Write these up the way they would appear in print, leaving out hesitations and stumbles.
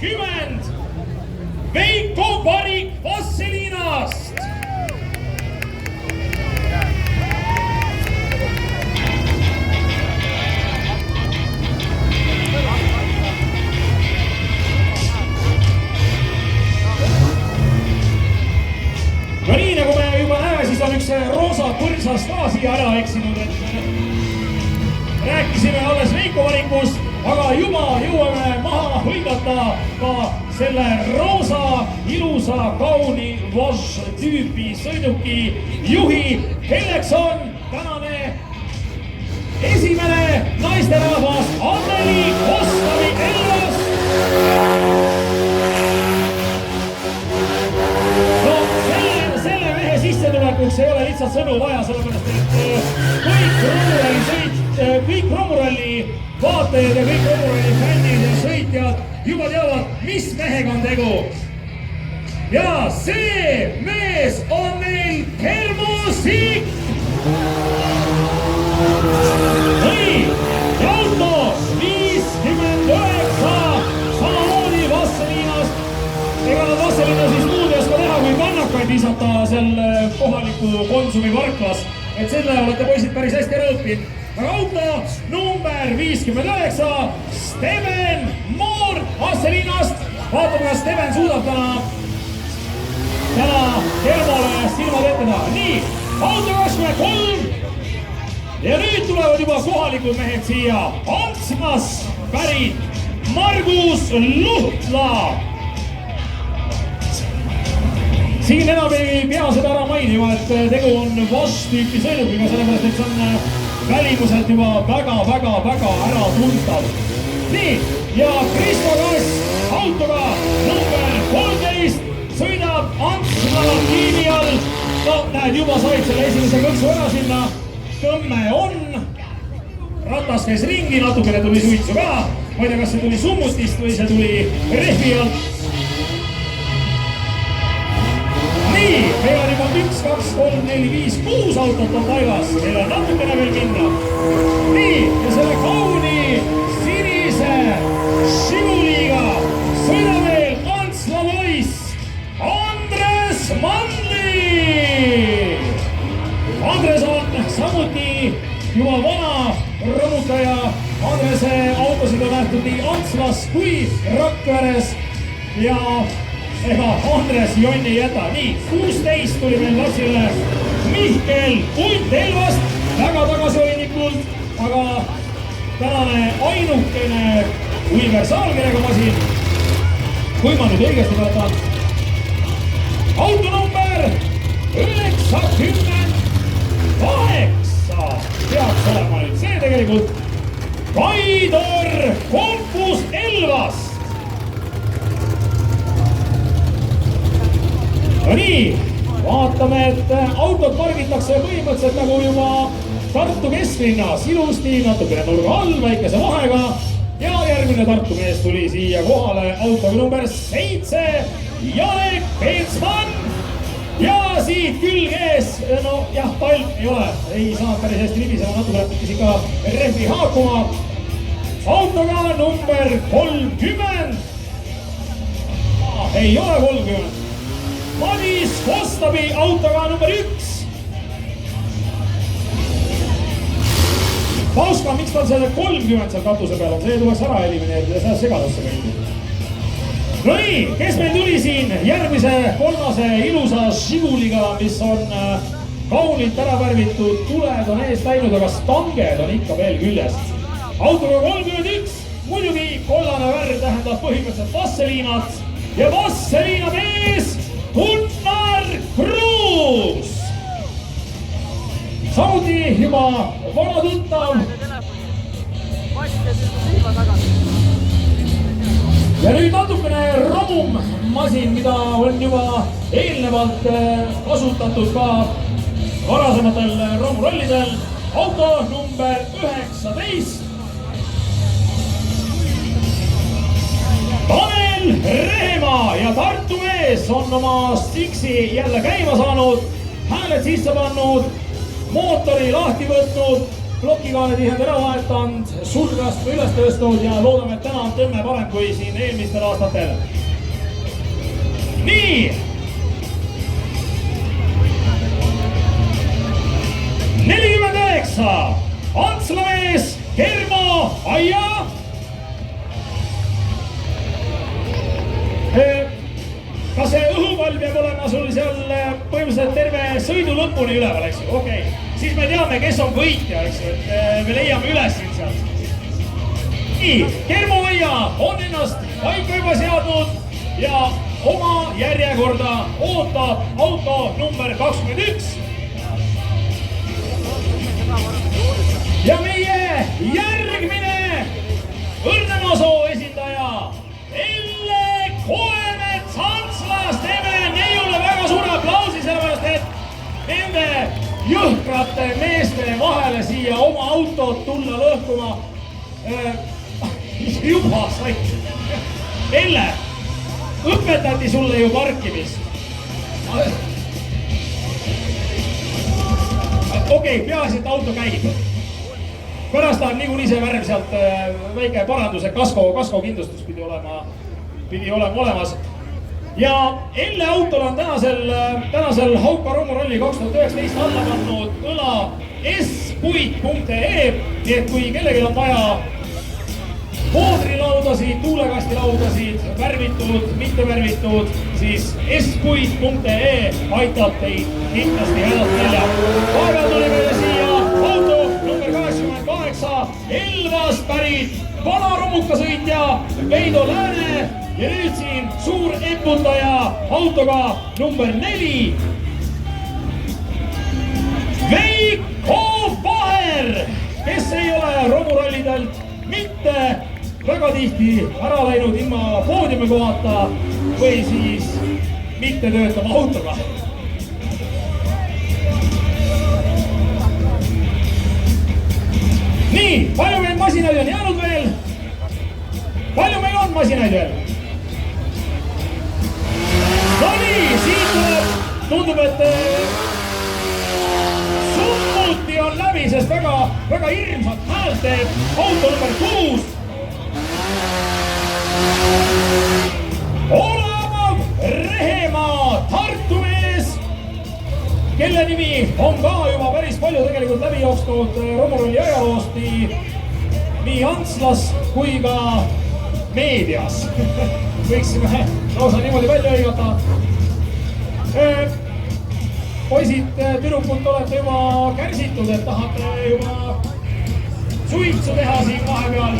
20 Veiko Varik Vasselinast. No nii, nagu me juba näeme, siis on üks roosa põrsas ka siia ära eksinud, et rääkisime alles Veiko Varikust, aga juba jõuame maha hõigata ka selle roosa, ilusa, kauni Vosh tüüpi sõiduki juhi, kelleks on tänane esimene naisterahvas Anneli Kostavi Elvast. Sissetulekuks ei ole lihtsalt sõnu vaja, sellepärast et kõik romuralli vaatajad ja kõik romuralli fännid ja sõitjad juba teavad, mis mehega on tegu. Ja see mees on meil Kermusik! Nii, auto 59 samamoodi Vasselinast. Ega nad Vasselina siis muud ei oska teha, kui kannakaid visata seal kohaliku Konsumi parklas. Et selle olete poisid päris hästi ära õppinud. Aga auto number 59, Steven Moor Vasselinast. Vaatame, kas Steven suudab täna Kermole silmad ette taha. Nii, auto 23. Ja nüüd tulevad juba kohalikud mehed siia. Antsmas pärit Margus Luhtla. Siin enam ei pea seda ära mainima, et tegu on Vosh tüüpi sõidukiga, sellepärast, et see on välimuselt juba väga ära tuntav. Nii, ja Kristo Kass autoga number 13 sõidab Antsla tiimi all. No näed, juba said selle esimese kõksu ära sinna. Tõmme on. Ratas käis ringi, natukene tuli suitsu ka. Ma ei tea, kas see tuli summutist või see tuli rehvi alt. Nii, meil on juba 1, 2, 3, 4, 5, 6 autot on paigas. Meil on natukene veel minna. Nii, ja selle kauni sinise Žiguliga sõidab veel Antsla poiss Andres Mandli. Andres on samuti juba vana romutaja. Andrese autosid on nähtud nii Antslas kui Rakveres ja ega Andres jonni ei jäta. Nii, 16 tuli meil Latsile Mihkel Unt Elvast, väga tagasihoidlikult, aga tänane ainukene universaalkerega masin, kui ma nüüd õigesti võtan. Auto number 98 peaks olema nüüd see tegelikult Kaidor Kompus Elvast. No nii, vaatame, et autod pargitakse põhimõtteliselt nagu juba Tartu kesklinnas, ilusti, natukene nurga all, väikese vahega. Ja järgmine Tartu mees tuli siia kohale autoga number 7, Janek Peetsmann. Ja siit külg ees, no jah, talv ei ole, ei saa päris hästi libisema, natukene pükkis ikka rehvi haakuma. Autoga number 30. Ei ole 30. Madis Kostabi autoga number 1. Pauska, miks tal selle 30 seal katuse peal on? See tuleks ära elimineerida ja seda segadusse kõndi. No nii, kes meil tuli siin järgmise kolmase ilusa Žiguliga, mis on kaunilt ära värvitud, tuled on eest läinud, aga stanged on ikka veel küljest. Autoga 31, muidugi kollane värv tähendab põhimõtteliselt Vasselinat ja Vasselina mees Gunnar Kruus. Samuti juba vana tuttav. Ja nüüd natukene romum masin, mida on juba eelnevalt kasutatud ka varasematel romurallidel. Auto number 19. Tanel Rehemaa ja Tartu mees on oma Stixi jälle käima saanud, hääled sisse pannud, mootori lahti võtnud plokikaane tihed ära vahetanud, sulgast üles tõstnud ja loodame, et täna on tõmme parem kui siin eelmistel aastatel. Nii! 49! Antslamees, Kermo, Aia! Kas see õhupall peab olema sul seal põhimõtteliselt terve sõidu lõpuni üleval, eks ju? Okei. Siis me teame, kes on võitja, eks ju, et me leiame üles siin sealt. Nii, Kermo Aia on ennast paika juba seadnud ja oma järjekorda ootab auto number 21. Ja meie järgmine Õrnemasoo esindaja Elle Koemets Antslas, teeme neiule väga suure aplausi, sellepärast et nende jõhkrate meeste vahele siia oma autot tulla lõhkuma juba sai. Elle, õpetati sulle ju parkimist. Okei, peaasi, et auto käib. Pärast tahab niikuinii see värv sealt väike paranduse kaskokindlustus pidi olema olemas. Ja Elle autol on tänasel Hauka Romuralli 2019 alla pannud õla s-puit.ee, nii et kui kellelgi on vaja voodrilaudasid, tuulekastilaudasid, värvitud, mitte värvitud, siis s-puit.ee aitab teid kindlasti hädalt välja. Vahepeal tuli meile siia auto number 88, Elvast pärit vana romukasõitja Veido Lääne ja nüüd siin suur eputaja autoga number 4. Veiko Vaher, kes ei ole romurallidelt mitte väga tihti ära läinud ilma poodiumi kohata või siis mitte töötama autoga. Nii, palju meil masinaid on jäänud veel? Palju meil on masinaid veel? No nii, siit tundub, et summuti on läbi, sest väga hirmsat häält teeb auto number 6. Olav Rehemaa, Tartu mees, kelle nimi on ka juba päris palju tegelikult läbi jooksnud romuralli ajaloost nii Antslas kui ka meedias. Võiksime lausa niimoodi välja õigata. Poisid, tüdrukud olete juba kärsitud, et tahate juba suitsu teha siin vahepeal.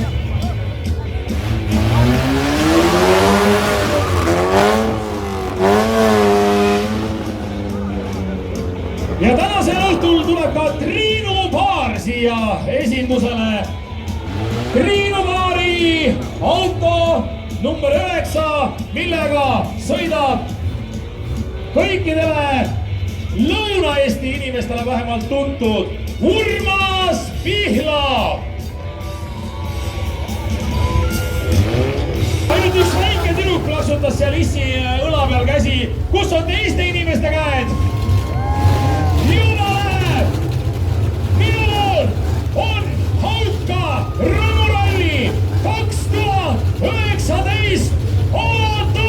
Ja tänasel õhtul tuleb ka Triinu Paar siia esindusele. Triinu Paari auto number 9, millega sõidab kõikidele Lõuna-Eesti inimestele vähemalt tuntud Urmas Pihla. Ainult üks väike tüdruk plaksutas seal issi õla peal käsi. Kus on teiste inimeste käed? Jumale! Minul on Hauka Romuralli 2019 avatud!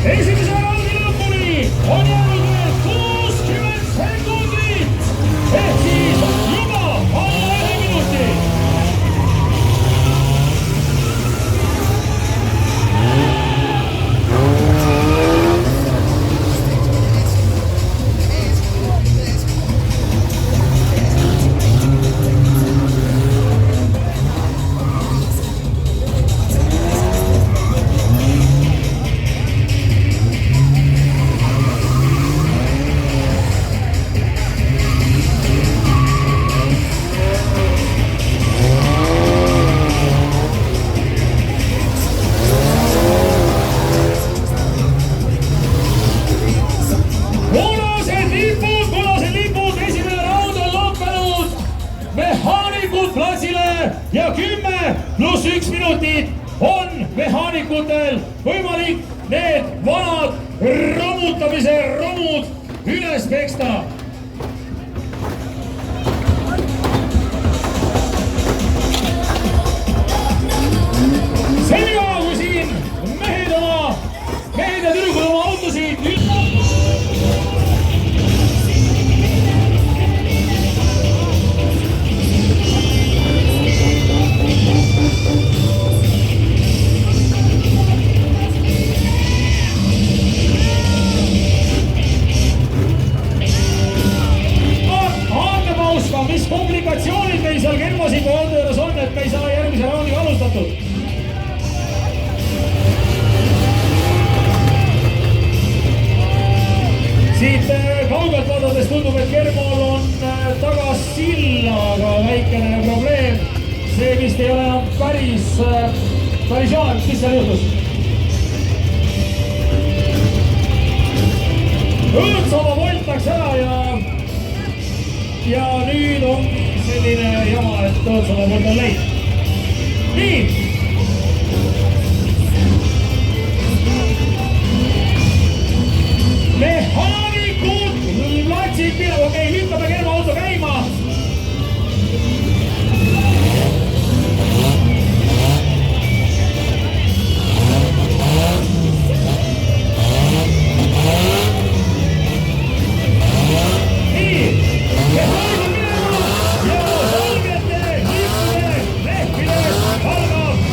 esimese raundi lõpuni on jäänud veel 60 sekundit ehk siis juba alla 1 minuti. Ja 10+1 minutit on mehaanikutel võimalik need vanad rommutamise romud üles peksta. Senikaua kui siin mehed ja tüdrukud oma autosid mis komplikatsioonid meil seal Kelmasiku auto juures on, et me ei saa järgmise raundiga alustatud. Siit kaugelt vaadates tundub, et Kermol on tagasillaga väikene probleem. See vist ei ole enam päris hea, mis seal juhtus? Õõts oma volt läks ära ja nüüd on selline jama, et Õõtsala poolt on leid. Nii. Mehaanikud latsid pidama. Okei, lükkame Kerma auto käima. Mehaanikud minema ja solgete, lippude, lehvides algab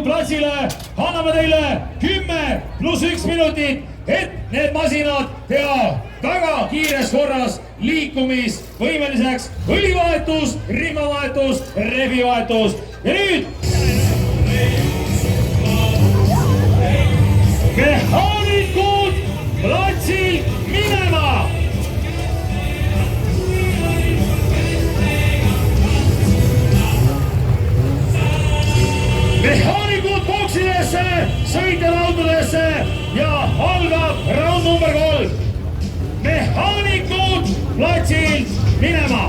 platsile anname teile 10+1 minutit, et need masinad teha väga kiires korras liikumisvõimeliseks. Õlivahetus, rihmavahetus, rehvivahetus ja nüüd mehaanikud platsilt minema. Mehaanikud boksidesse, sõitjad autodesse ja algab raund number 3. Mehaanikud platsilt minema.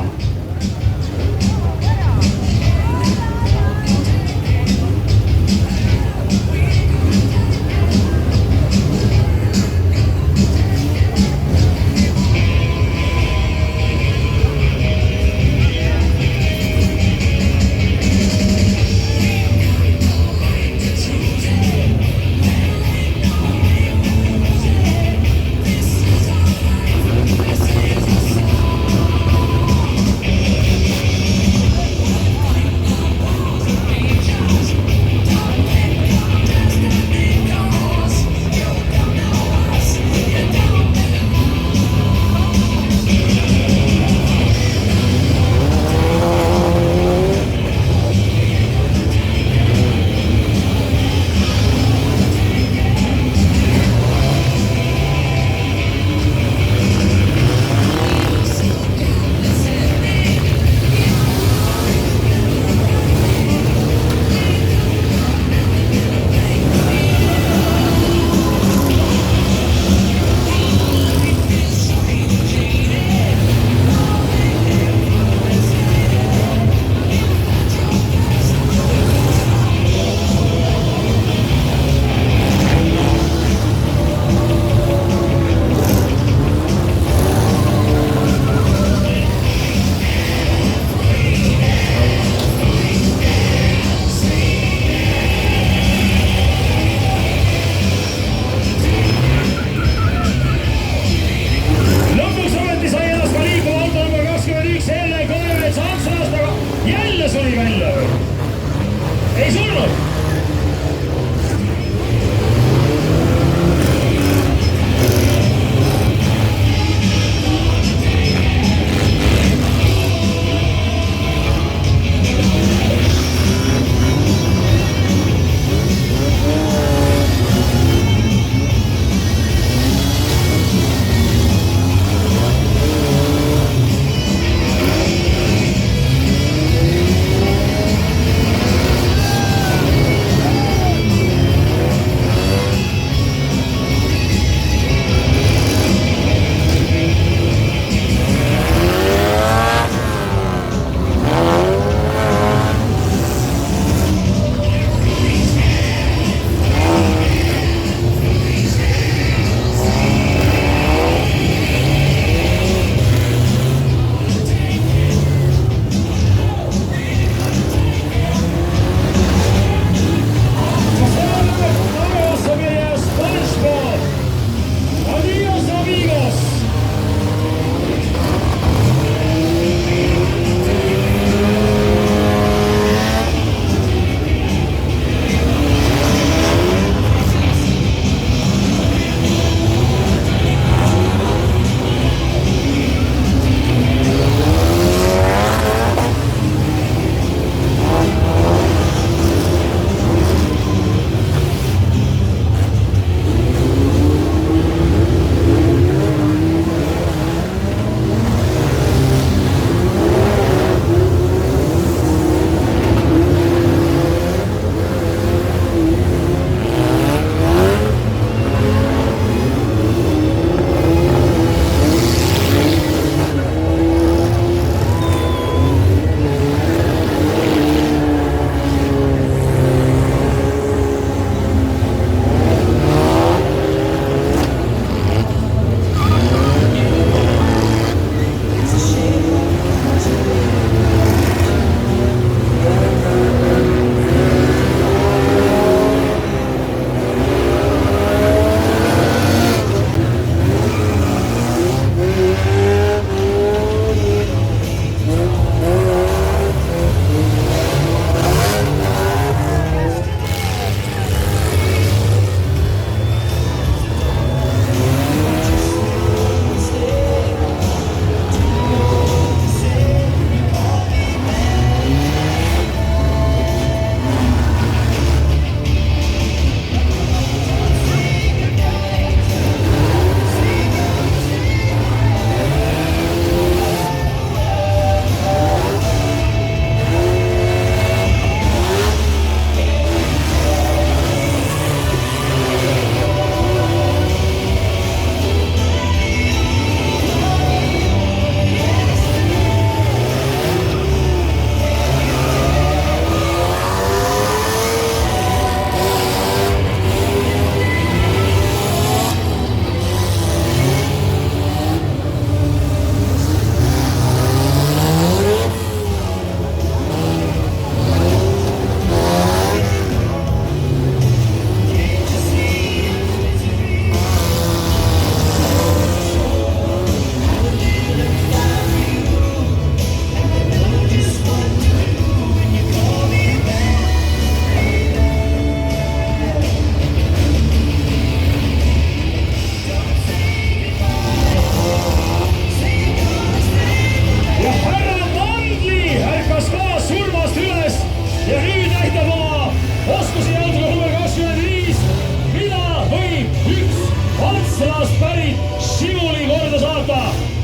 USA-st pärit Šivuli korda saata.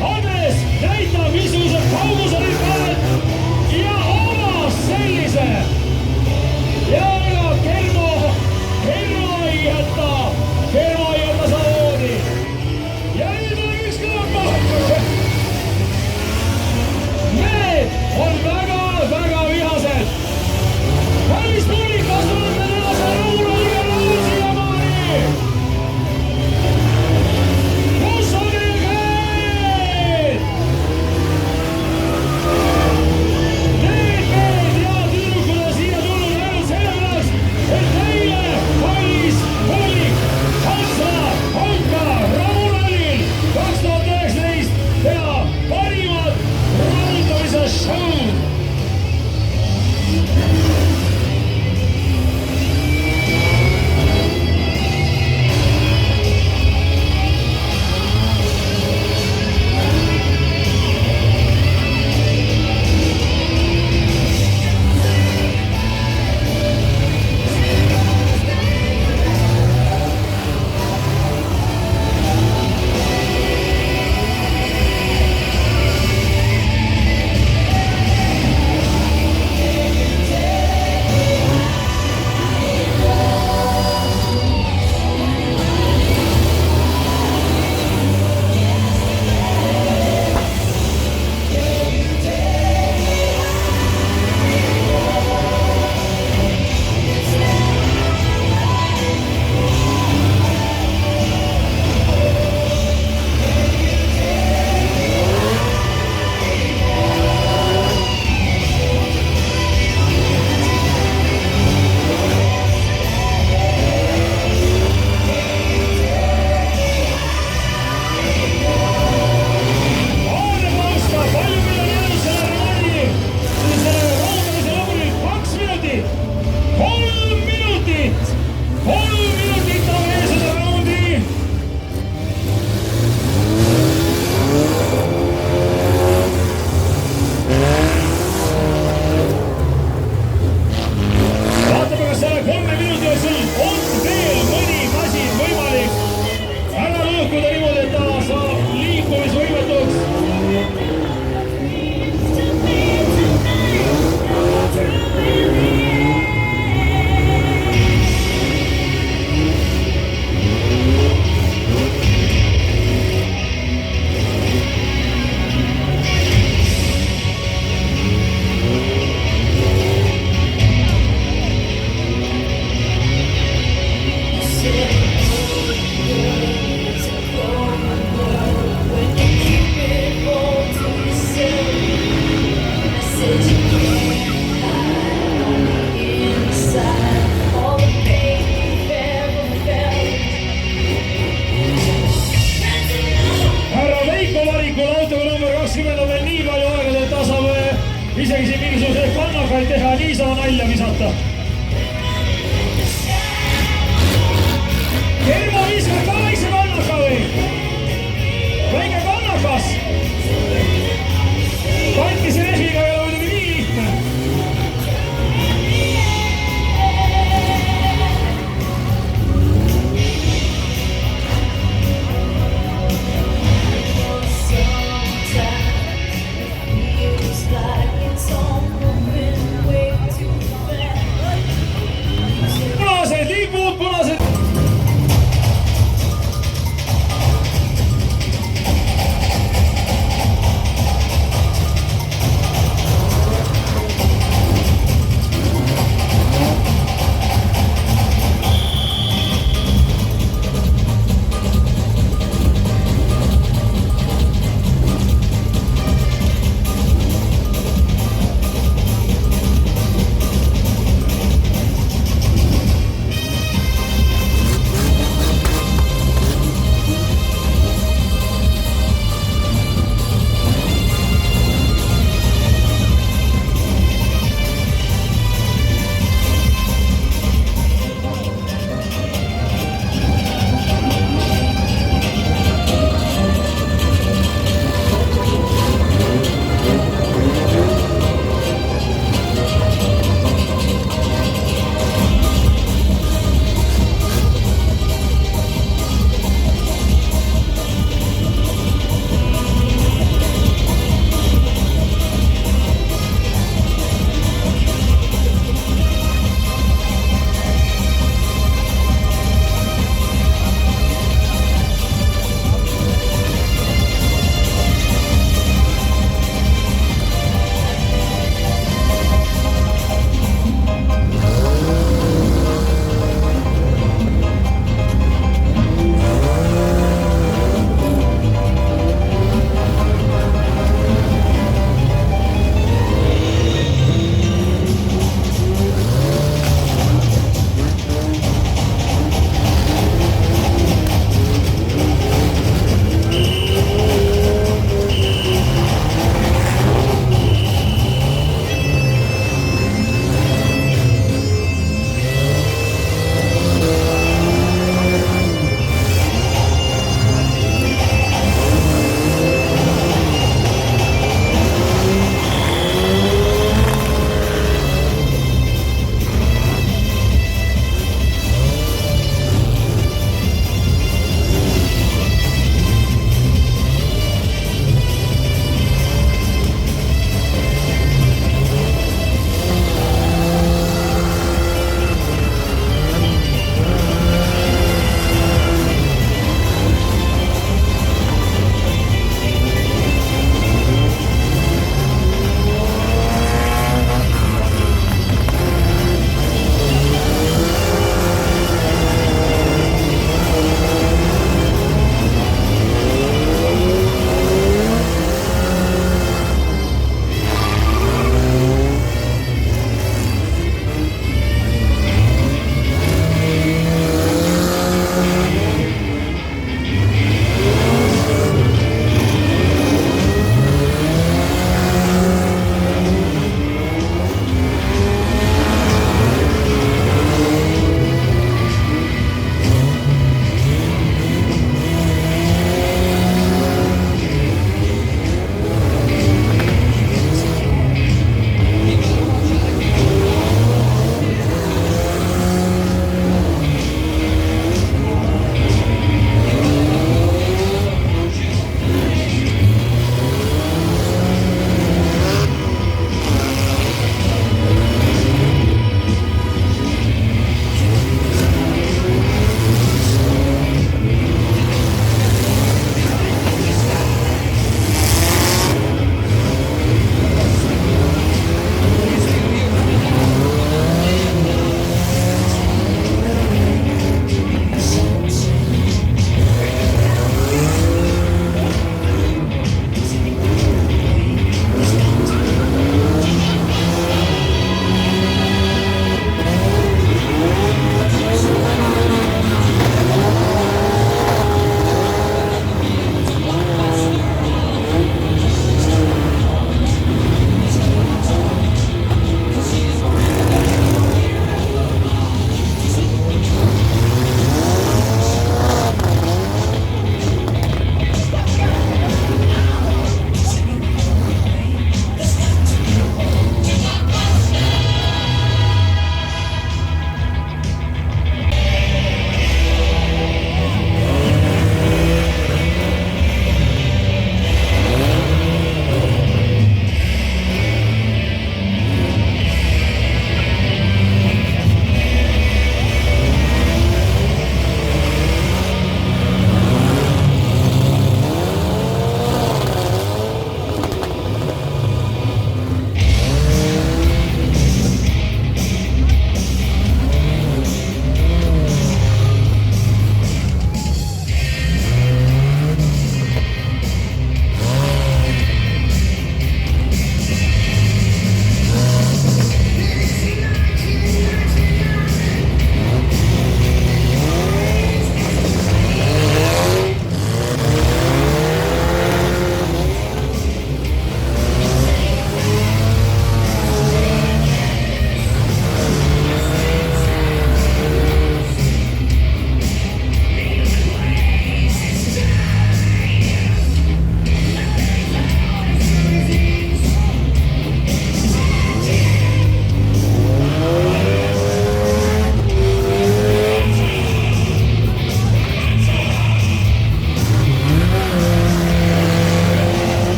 Andres, näita, missugused kaugused paned ja avas sellise. Ja ega Kermo ei jäta samamoodi. Ja nüüd on üks kõvapa. Need on väga vihased. Kallis publik, kas olete tänase rahul siiamaani? Kus on teie käed?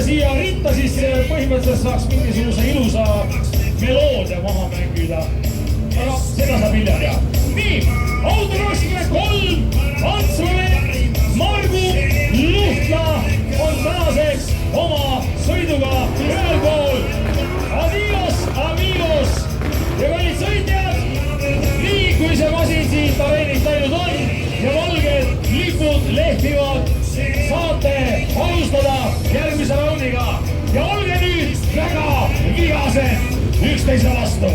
siia ritta, siis põhimõtteliselt saaks mingisuguse ilusa meloodia maha mängida. Aga seda saab hiljem teha. Nii, auto 23, Antsvee, Margu Luhtla on tänaseks oma sõiduga ühel pool. Adios, amigos ja kallid sõitjad, nii kui see masin siit areenilt läinud on ja valged lipud lehvivad, saate alustada järgmise raundiga ja olge nüüd väga vihased üksteise vastu.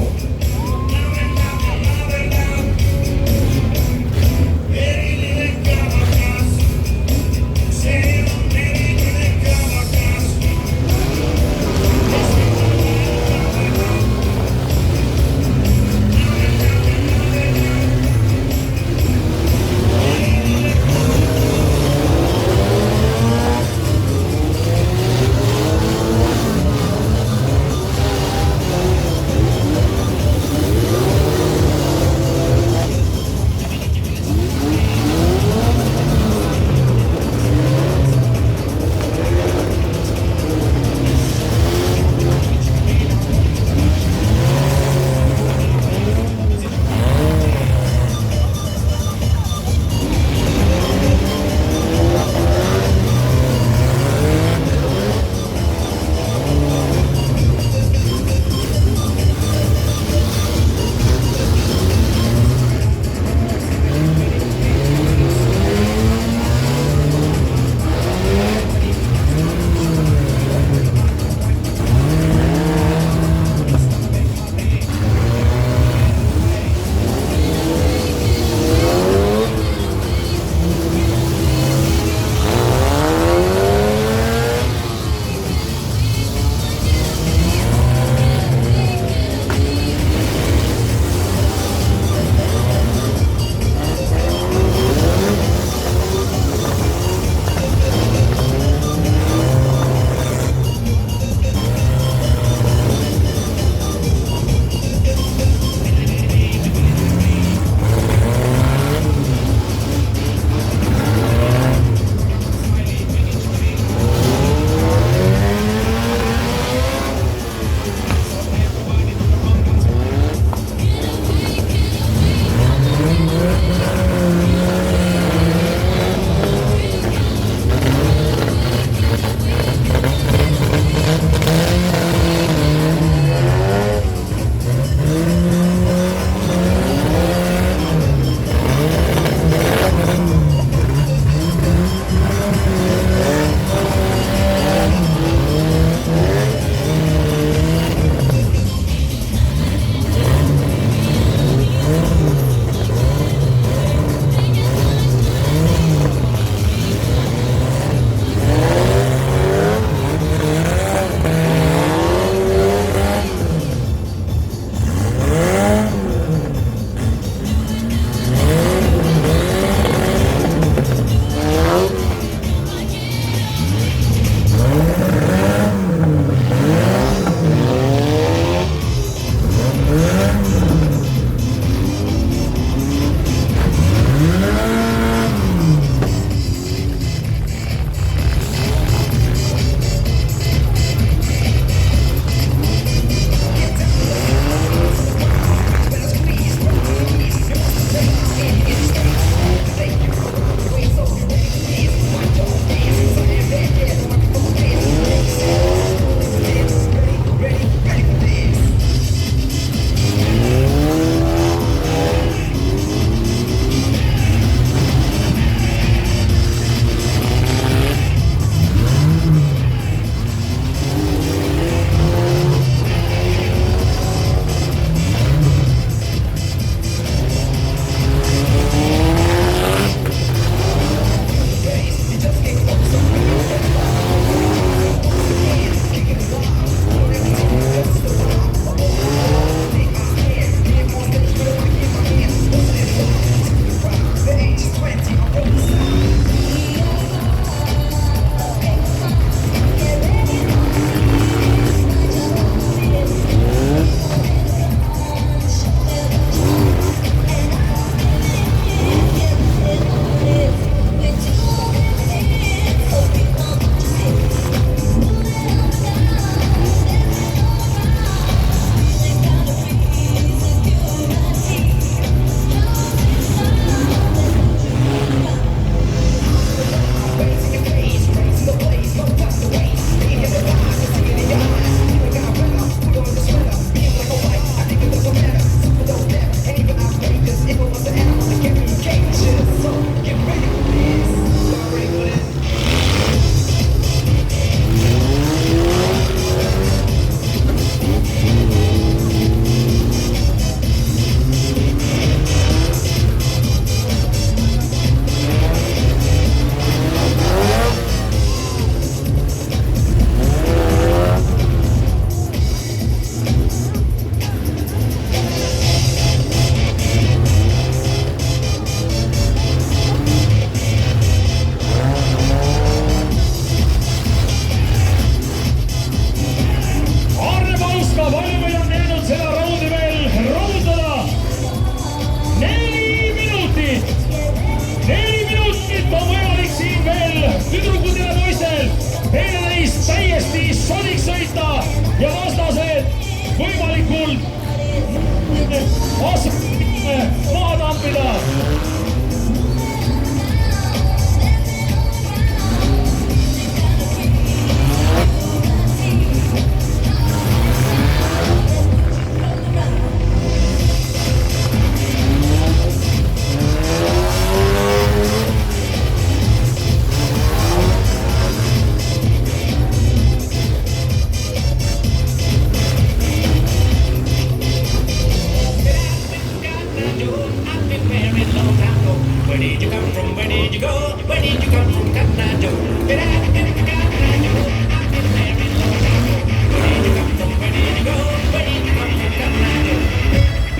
võiks sõita ja vastased võimalikult maha tampida. Where did you come from? Where did you go? Where did you come from, Cotton Joe? Where did you come from, Cotton Joe? I've been married long time ago. Where did you come from? Where did you go? Where did you come from, Cotton Joe?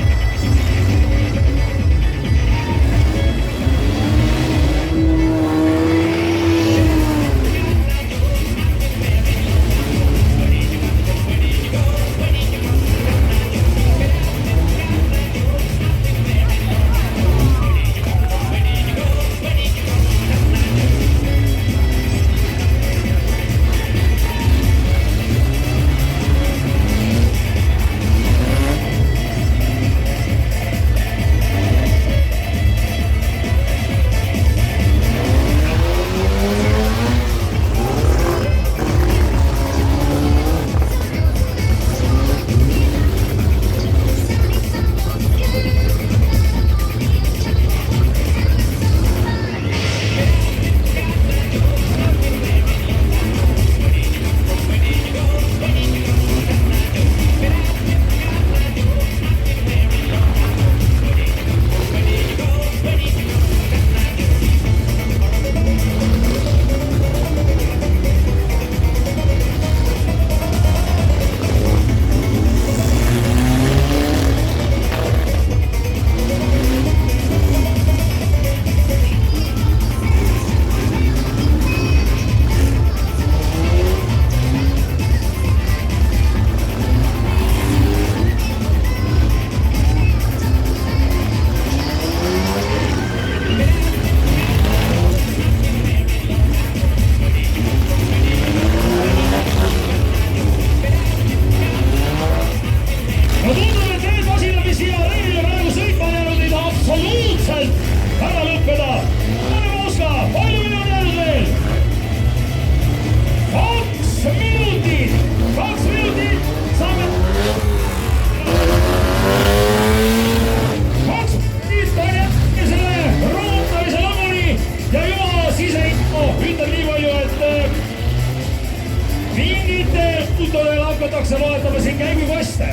hakatakse vahetama siin käigukaste.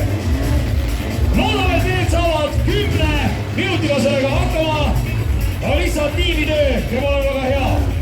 Loodame, et need saavad 10 minutiga sellega hakkama. Aga lihtsalt tiimitöö ja pole väga hea.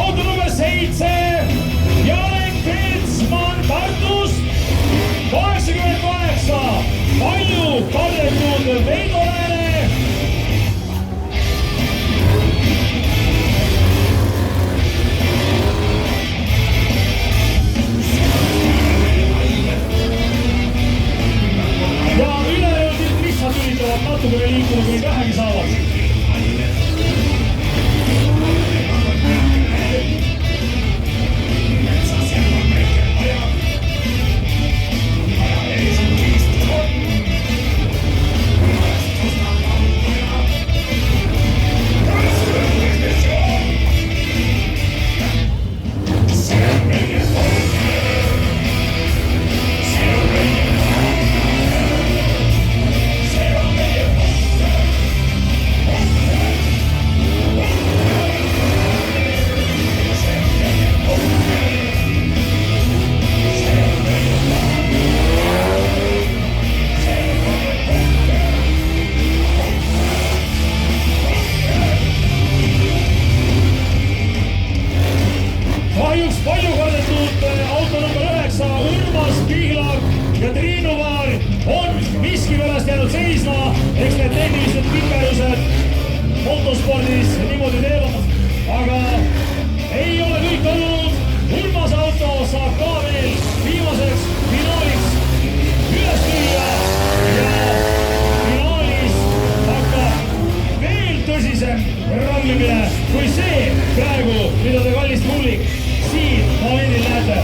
auto number 7, Jarek Peetsman Tartust, 88, palju kardetud Veido Lääne. Ja ülejäänud lihtsalt üritavad natukene liikuda, kui vähegi saavad. Kahjuks palju kardetud auto number 9, Urmas Pihlak ja Triinu Vaar on miskipärast jäänud seisma, eks need tehnilised viperused motospordis niimoodi teevad, aga ei ole kõik olnud. Urmas auto saab ka veel viimaseks finaaliks üles lüüa ja finaalis hakkab veel tõsisem rallimine kui see praegu, mida te kallist publik siin momendil näete.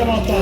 vaata